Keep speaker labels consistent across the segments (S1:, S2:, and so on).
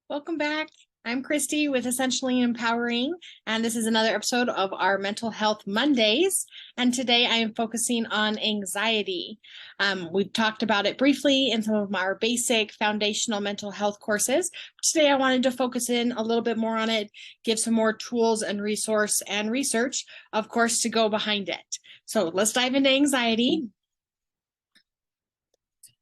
S1: Welcome back. I'm Christy with Essentially Empowering, and this is another episode of our Mental Health Mondays. And today I am focusing on anxiety. We've talked about it briefly in some of our basic foundational mental health courses. Today I wanted to focus in a little bit more on it, give some more tools and resource and research, of course, to go behind it. So let's dive into anxiety.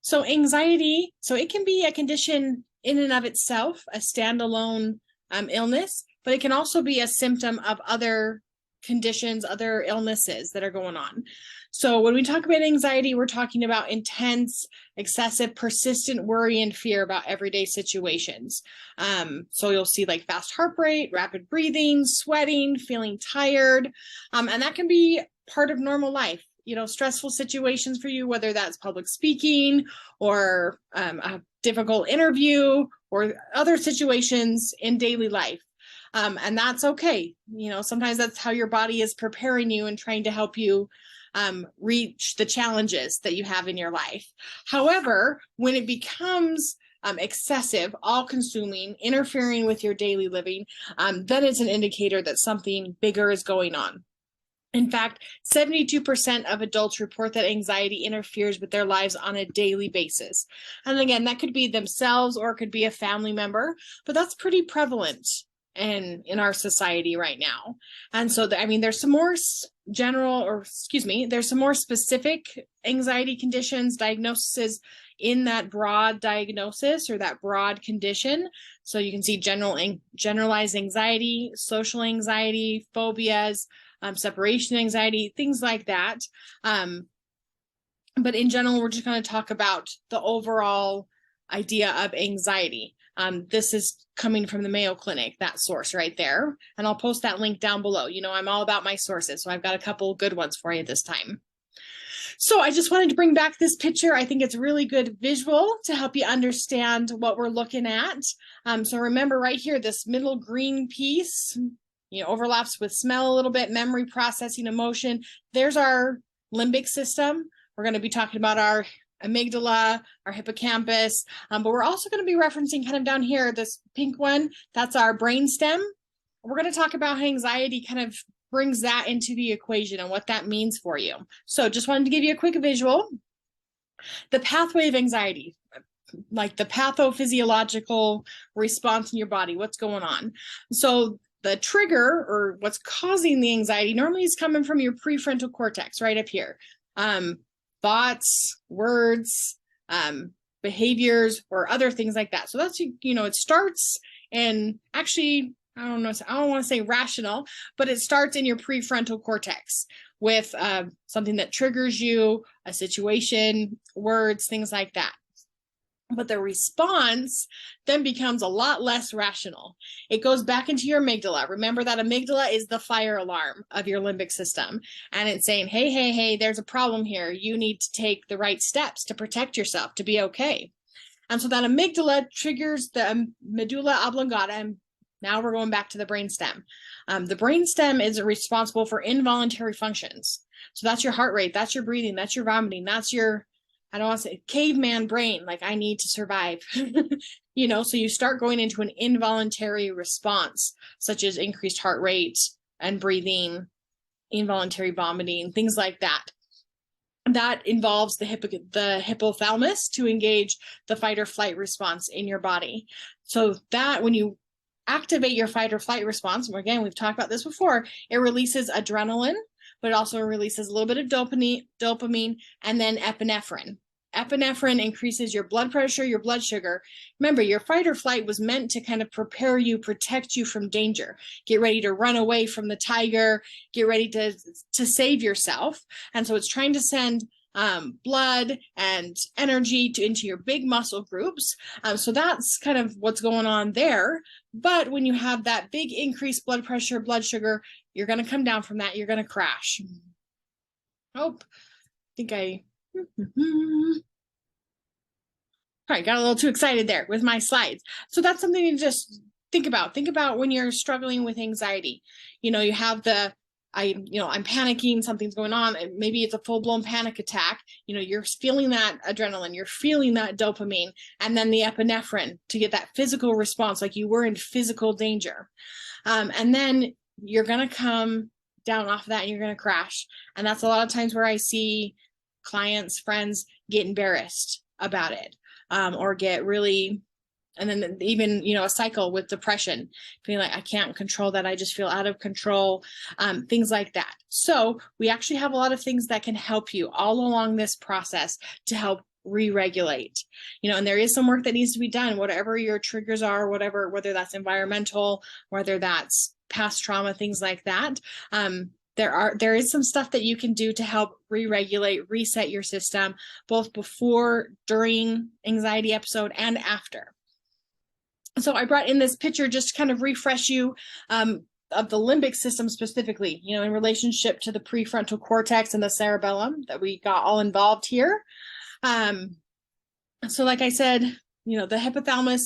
S1: So anxiety, it can be a condition in and of itself, a standalone illness, but it can also be a symptom of other conditions, other illnesses that are going on. So when we talk about anxiety, we're talking about intense, excessive, persistent worry and fear about everyday situations. So you'll see like fast heart rate, rapid breathing, sweating, feeling tired, and that can be part of normal life. Stressful situations for you, whether that's public speaking or a difficult interview or other situations in daily life. And that's okay. Sometimes that's how your body is preparing you and trying to help you reach the challenges that you have in your life. However, when it becomes excessive, all-consuming, interfering with your daily living, then it's an indicator that something bigger is going on. In fact, 72% of adults report that anxiety interferes with their lives on a daily basis. And again, that could be themselves or it could be a family member, but that's pretty prevalent in our society right now. And so, there's some more there's some more specific anxiety conditions, diagnoses in that broad diagnosis or that broad condition. So you can see generalized anxiety, social anxiety, phobias, separation anxiety, things like that. But in general, we're just going to talk about the overall idea of anxiety. This is coming from the Mayo Clinic, that source right there. And I'll post that link down below. I'm all about my sources, so I've got a couple good ones for you this time. So I just wanted to bring back this picture. I think it's a really good visual to help you understand what we're looking at. So remember right here, this middle green piece, overlaps with smell a little bit, memory, processing, emotion. There's our limbic system. We're going to be talking about our amygdala, our hippocampus, but we're also going to be referencing kind of down here, this pink one, that's our brainstem. We're going to talk about how anxiety kind of brings that into the equation and what that means for you. So just wanted to give you a quick visual. The pathway of anxiety, like the pathophysiological response in your body, what's going on. So the trigger or what's causing the anxiety normally is coming from your prefrontal cortex right up here. Thoughts, words, behaviors, or other things like that. So that's, it starts in actually, I don't want to say rational, but it starts in your prefrontal cortex with something that triggers you, a situation, words, things like that. But the response then becomes a lot less rational. It goes back into your amygdala. Remember that amygdala is the fire alarm of your limbic system. And it's saying, hey, there's a problem here. You need to take the right steps to protect yourself, to be okay. And so that amygdala triggers the medulla oblongata. And now we're going back to the brainstem. The brainstem is responsible for involuntary functions. So that's your heart rate, that's your breathing, that's your vomiting, that's your, I don't want to say caveman brain, like I need to survive, so you start going into an involuntary response, such as increased heart rate and breathing, involuntary vomiting, things like that. That involves the hypothalamus to engage the fight or flight response in your body. So that when you activate your fight or flight response, again, we've talked about this before, it releases adrenaline, but it also releases a little bit of dopamine, and then epinephrine. Epinephrine increases your blood pressure, your blood sugar. Remember, your fight or flight was meant to kind of prepare you, protect you from danger. Get ready to run away from the tiger, get ready to save yourself. And so it's trying to send blood and energy into your big muscle groups. So that's kind of what's going on there. But when you have that big increased blood pressure, blood sugar, you're going to come down from that. You're going to crash. Oh, I think All right, got a little too excited there with my slides. So that's something to just think about. Think about when you're struggling with anxiety. You have the I'm panicking, something's going on. Maybe it's a full-blown panic attack. You're feeling that adrenaline, you're feeling that dopamine, and then the epinephrine to get that physical response, like you were in physical danger. And then you're going to come down off of that and you're going to crash. And that's a lot of times where I see clients, friends get embarrassed about it, or get really, and then even, a cycle with depression, feeling like I can't control that. I just feel out of control, things like that. So we actually have a lot of things that can help you all along this process to help re-regulate, and there is some work that needs to be done, whatever your triggers are, whether that's environmental, whether that's past trauma, things like that. There is some stuff that you can do to help re-regulate, reset your system, both before, during anxiety episode, and after. So I brought in this picture just to kind of refresh you of the limbic system specifically, in relationship to the prefrontal cortex and the cerebellum that we got all involved here. So like I said, the hypothalamus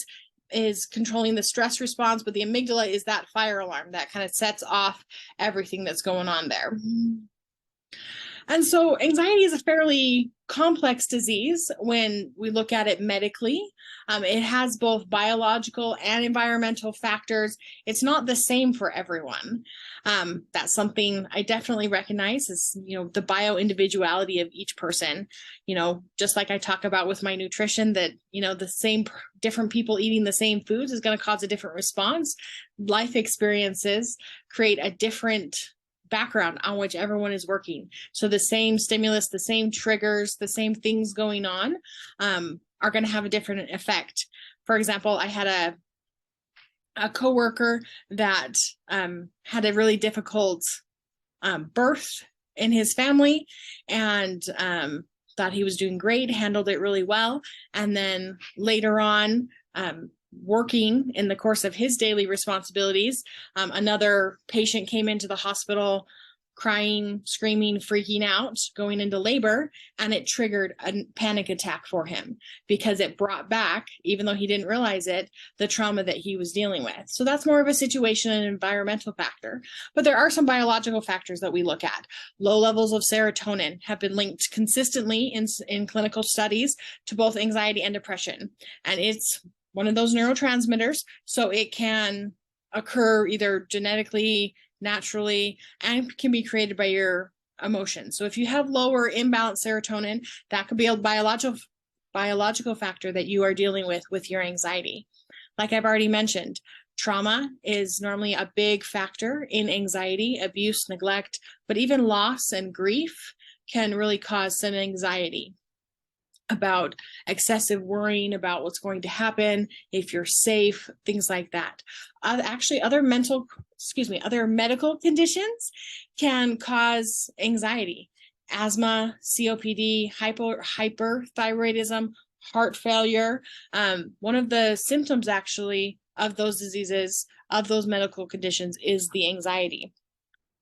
S1: is controlling the stress response, but the amygdala is that fire alarm that kind of sets off everything that's going on there. And so anxiety is a fairly complex disease when we look at it medically. It has both biological and environmental factors. It's not the same for everyone. That's something I definitely recognize is, the bio-individuality of each person. Just like I talk about with my nutrition, that, the same different people eating the same foods is going to cause a different response. Life experiences create a different background on which everyone is working. So the same stimulus, the same triggers, the same things going on are going to have a different effect. For example, I had a coworker that had a really difficult birth in his family, and thought he was doing great, handled it really well. And then later on, working in the course of his daily responsibilities, another patient came into the hospital crying, screaming, freaking out, going into labor, and it triggered a panic attack for him because it brought back, even though he didn't realize it, the trauma that he was dealing with. So that's more of a situation and environmental factor. But there are some biological factors that we look at. Low levels of serotonin have been linked consistently in clinical studies to both anxiety and depression. And it's one of those neurotransmitters, so it can occur either genetically, naturally, and can be created by your emotions. So if you have lower imbalanced serotonin, that could be a biological factor that you are dealing with your anxiety. Like I've already mentioned, trauma is normally a big factor in anxiety, abuse, neglect, but even loss and grief can really cause some anxiety about excessive worrying about what's going to happen, if you're safe, things like that. Actually, other medical conditions can cause anxiety. Asthma, COPD, hyperthyroidism, heart failure. One of the symptoms actually of those diseases, of those medical conditions, is the anxiety.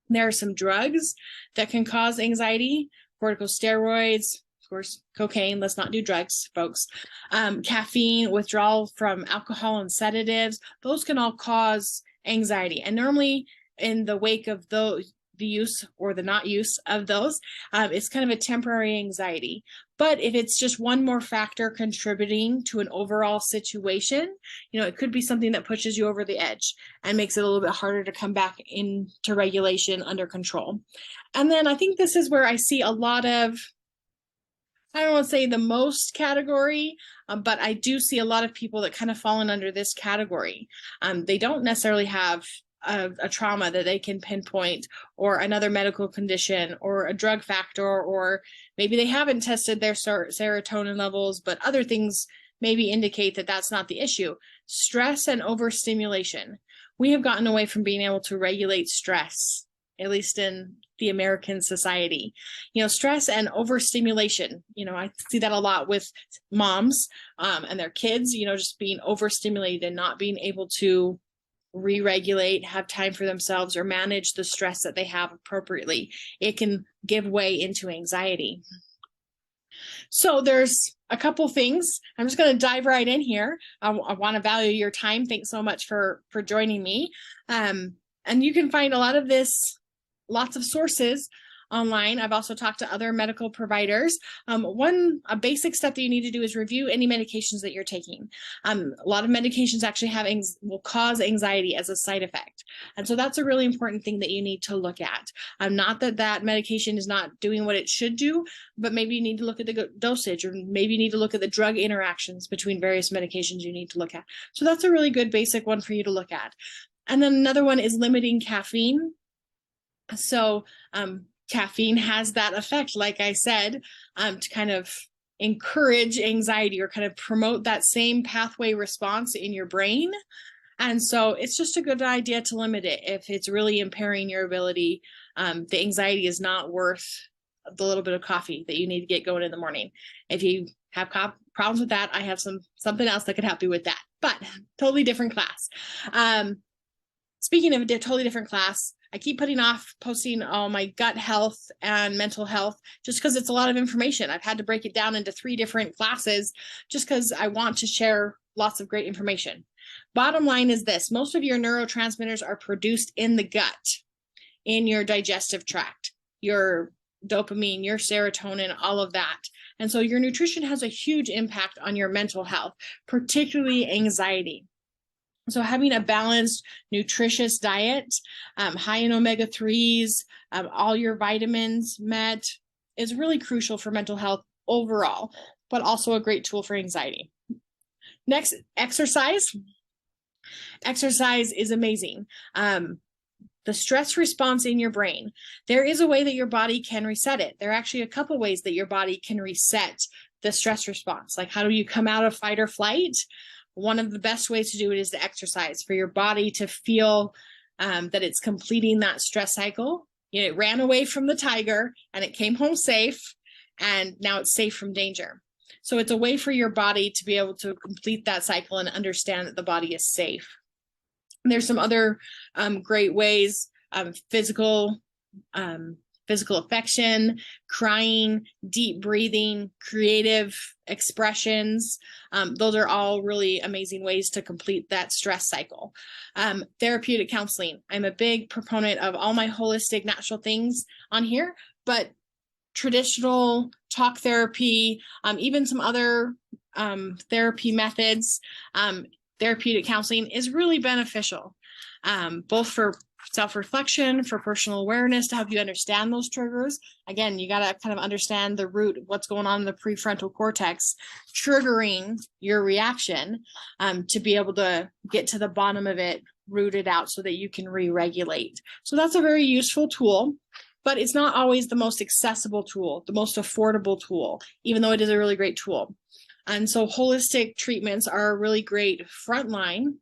S1: There are some drugs that can cause anxiety, corticosteroids, of course, cocaine. Let's not do drugs, folks. Caffeine, withdrawal from alcohol and sedatives, those can all cause anxiety. And normally in the wake of the use or the not use of those, it's kind of a temporary anxiety. But if it's just one more factor contributing to an overall situation, it could be something that pushes you over the edge and makes it a little bit harder to come back into regulation, under control. And then I think this is where I see a lot of, I don't want to say the most category, but I do see a lot of people that kind of fallen under this category. They don't necessarily have a trauma that they can pinpoint, or another medical condition, or a drug factor, or maybe they haven't tested their serotonin levels, but other things maybe indicate that that's not the issue. Stress and overstimulation. We have gotten away from being able to regulate stress, at least in the American society. Stress and overstimulation, I see that a lot with moms and their kids, just being overstimulated and not being able to re-regulate, have time for themselves, or manage the stress that they have appropriately. It can give way into anxiety. So there's a couple things. I'm just going to dive right in here. I want to value your time. Thanks so much for joining me. And you can find a lot of this lots of sources online. I've also talked to other medical providers. A basic step that you need to do is review any medications that you're taking. A lot of medications actually will cause anxiety as a side effect. And so that's a really important thing that you need to look at. Not that medication is not doing what it should do, but maybe you need to look at the dosage, or maybe you need to look at the drug interactions between various medications you need to look at. So that's a really good basic one for you to look at. And then another one is limiting caffeine. So caffeine has that effect, like I said, to kind of encourage anxiety or kind of promote that same pathway response in your brain. And so it's just a good idea to limit it if it's really impairing your ability. The anxiety is not worth the little bit of coffee that you need to get going in the morning. If you have problems with that, I have something else that could help you with that, but totally different class. Speaking of a totally different class, I keep putting off posting all my gut health and mental health just because it's a lot of information. I've had to break it down into 3 different classes just because I want to share lots of great information. Bottom line is this: most of your neurotransmitters are produced in the gut, in your digestive tract, your dopamine, your serotonin, all of that. And so your nutrition has a huge impact on your mental health, particularly anxiety. So having a balanced, nutritious diet, high in omega-3s, all your vitamins met, is really crucial for mental health overall, but also a great tool for anxiety. Next, exercise. Exercise is amazing. The stress response in your brain, there is a way that your body can reset it. There are actually a couple ways that your body can reset the stress response. Like, how do you come out of fight or flight? One of the best ways to do it is to exercise, for your body to feel that it's completing that stress cycle. You know, it ran away from the tiger and it came home safe, and now it's safe from danger. So it's a way for your body to be able to complete that cycle and understand that the body is safe. And there's some other great ways: physical affection, crying, deep breathing, creative expressions. Those are all really amazing ways to complete that stress cycle. Therapeutic counseling. I'm a big proponent of all my holistic natural things on here, but traditional talk therapy, even some other therapy methods, therapeutic counseling is really beneficial, both for self-reflection, for personal awareness, to help you understand those triggers. Again, you got to kind of understand the root, what's going on in the prefrontal cortex, triggering your reaction, to be able to get to the bottom of it, root it out so that you can re-regulate. So that's a very useful tool, but it's not always the most accessible tool, the most affordable tool, even though it is a really great tool. And so holistic treatments are a really great frontline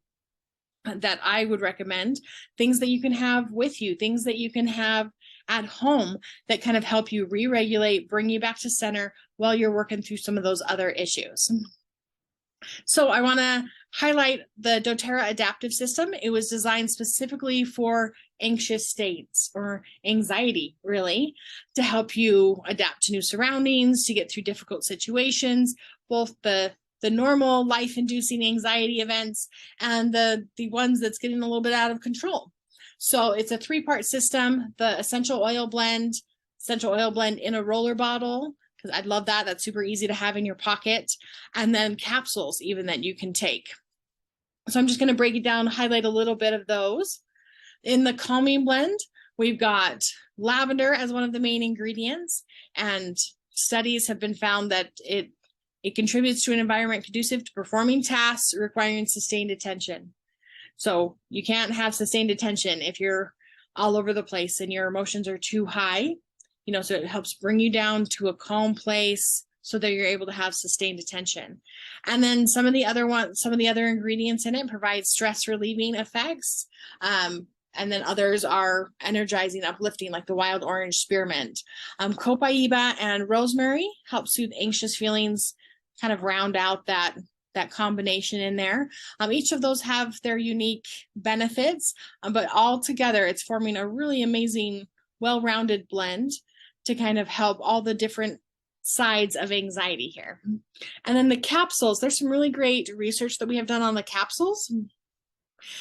S1: that I would recommend, things that you can have with you, things that you can have at home that kind of help you re-regulate, bring you back to center while you're working through some of those other issues. So I want to highlight the doTERRA adaptive system. It was designed specifically for anxious states, or anxiety, really, to help you adapt to new surroundings, to get through difficult situations, both the normal life-inducing anxiety events and the ones that's getting a little bit out of control. So it's a 3-part system: the essential oil blend in a roller bottle, because I'd love that. That's super easy to have in your pocket. And then capsules even that you can take. So I'm just going to break it down, highlight a little bit of those. In the calming blend, we've got lavender as one of the main ingredients, and studies have been found that it contributes to an environment conducive to performing tasks requiring sustained attention. So you can't have sustained attention if you're all over the place and your emotions are too high, so it helps bring you down to a calm place so that you're able to have sustained attention. And then some of the other ingredients in it provide stress relieving effects. And then others are energizing, uplifting, like the wild orange spearmint. Copaiba and rosemary help soothe anxious feelings, kind of round out that combination in there. Each of those have their unique benefits, but all together it's forming a really amazing, well-rounded blend to kind of help all the different sides of anxiety here. And then the capsules, there's some really great research that we have done on the capsules.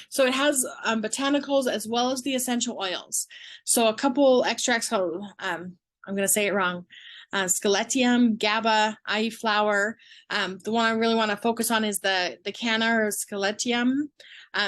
S1: So it has botanicals as well as the essential oils. So a couple extracts called, I'm going to say it wrong, scaletium, GABA, ivy flower. The one I really want to focus on is the canna or scaletium.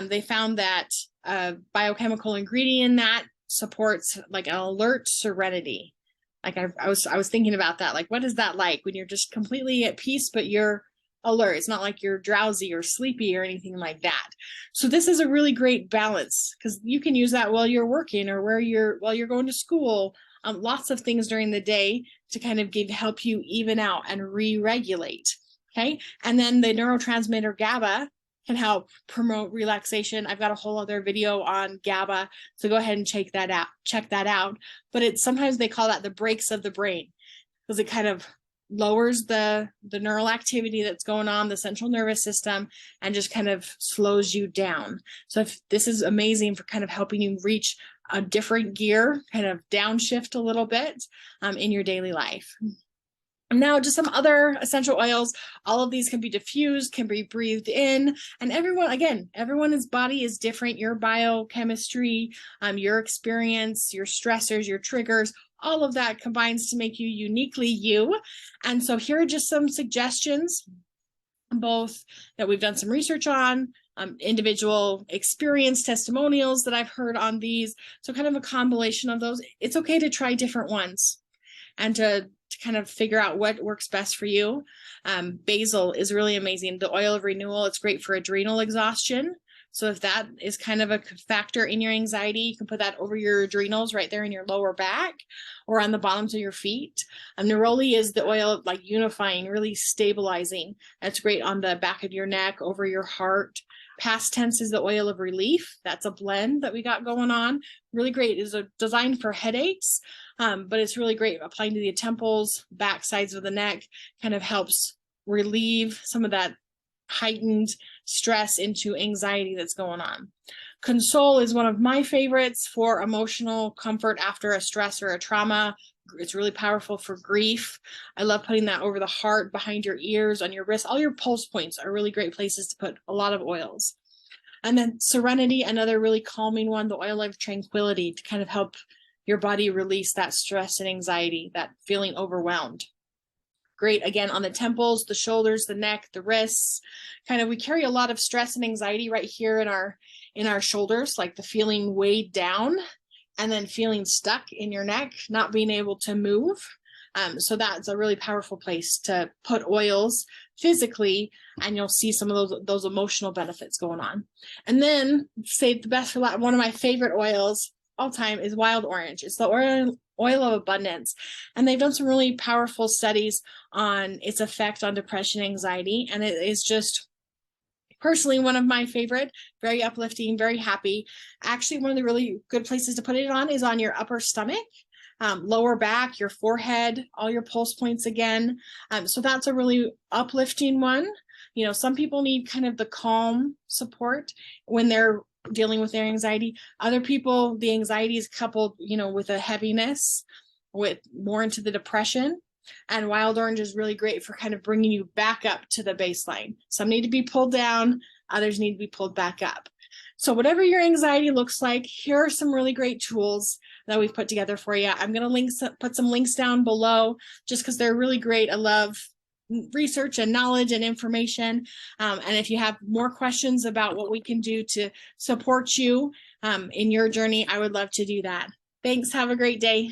S1: They found that a biochemical ingredient in that supports like an alert serenity. Like I was thinking about that. Like, what is that like when you're just completely at peace, but you're alert? It's not like you're drowsy or sleepy or anything like that. So this is a really great balance because you can use that while you're working or while you're going to school. Lots of things during the day to kind of help you even out and re-regulate. Okay. And then the neurotransmitter GABA can help promote relaxation. I've got a whole other video on GABA, so go ahead and check that out. But it's sometimes they call that the brakes of the brain because it kind of lowers the neural activity that's going on, the central nervous system, and just kind of slows you down. So if this is amazing for kind of helping you reach a different gear, kind of downshift a little bit in your daily life. Now, just some other essential oils. All of these can be diffused, can be breathed in, and everyone's body is different. Your biochemistry, your experience, your stressors, your triggers, all of that combines to make you uniquely you. And so here are just some suggestions, both that we've done some research on, individual experience testimonials that I've heard on these. So kind of a combination of those. It's okay to try different ones and to kind of figure out what works best for you. Basil is really amazing. The oil of renewal, it's great for adrenal exhaustion. So if that is kind of a factor in your anxiety, you can put that over your adrenals right there in your lower back or on the bottoms of your feet. Neroli is the oil like unifying, really stabilizing. That's great on the back of your neck, over your heart. Past tense is the oil of relief. That's a blend that we got going on. Really great. It's designed for headaches, but it's really great applying to the temples, back sides of the neck, kind of helps relieve some of that heightened stress into anxiety that's going on. Console is one of my favorites for emotional comfort after a stress or a trauma. It's really powerful for grief. I love putting that over the heart, behind your ears, on your wrists. All your pulse points are really great places to put a lot of oils. And then Serenity, another really calming one, the oil of tranquility, to kind of help your body release that stress and anxiety, that feeling overwhelmed. Great, again, on the temples, the shoulders, the neck, the wrists. Kind of, we carry a lot of stress and anxiety right here in our shoulders, like the feeling weighed down and then feeling stuck in your neck, not being able to move. So that's a really powerful place to put oils physically, and you'll see some of those emotional benefits going on. And then, save the best for last, one of my favorite oils all time is wild orange. It's the oil of abundance. And they've done some really powerful studies on its effect on depression and anxiety. And it is just personally one of my favorite, very uplifting, very happy. Actually, one of the really good places to put it on is on your upper stomach, lower back, your forehead, all your pulse points again. So that's a really uplifting one. You know, some people need kind of the calm support when they're dealing with their anxiety. Other people, the anxiety is coupled, you know, with a heaviness, with more into the depression. And wild orange is really great for kind of bringing you back up to the baseline. Some need to be pulled down, others need to be pulled back up. So whatever your anxiety looks like, here are some really great tools that we've put together for you. I'm going to put some links down below just because they're really great. I love research and knowledge and information. And if you have more questions about what we can do to support you in your journey, I would love to do that. Thanks. Have a great day.